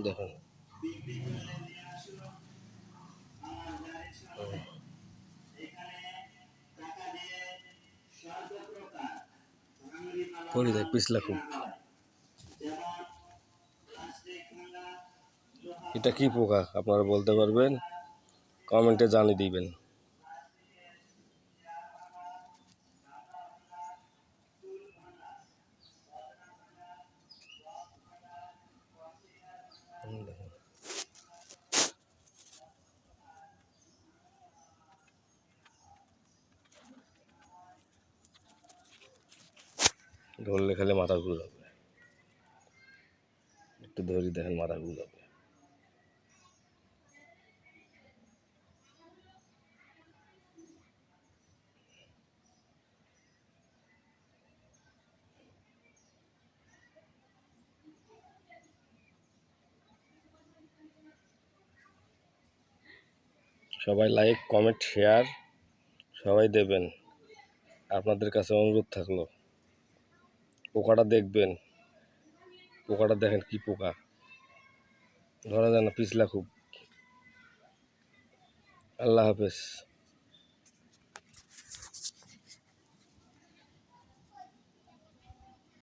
দেখুন পড়ে যায়, পিছলা খুব। এটা কি পোকা আপনারা বলতে পারবেন? কমেন্টে জানিয়ে দিবেন। ধরলে খালি মাথা ঘুরাবে, একটু ধরি দেখেন মাথা ঘুরাবে। সবাই লাইক কমেন্ট শেয়ার সবাই দেবেন, আপনাদের কাছে অনুরোধ থাকলো। পোকাটা দেখবেন, পোকাটা দেখেন কি পোকা, ধরা যায় না, পিছলা খুব। আল্লাহ হাফেজ।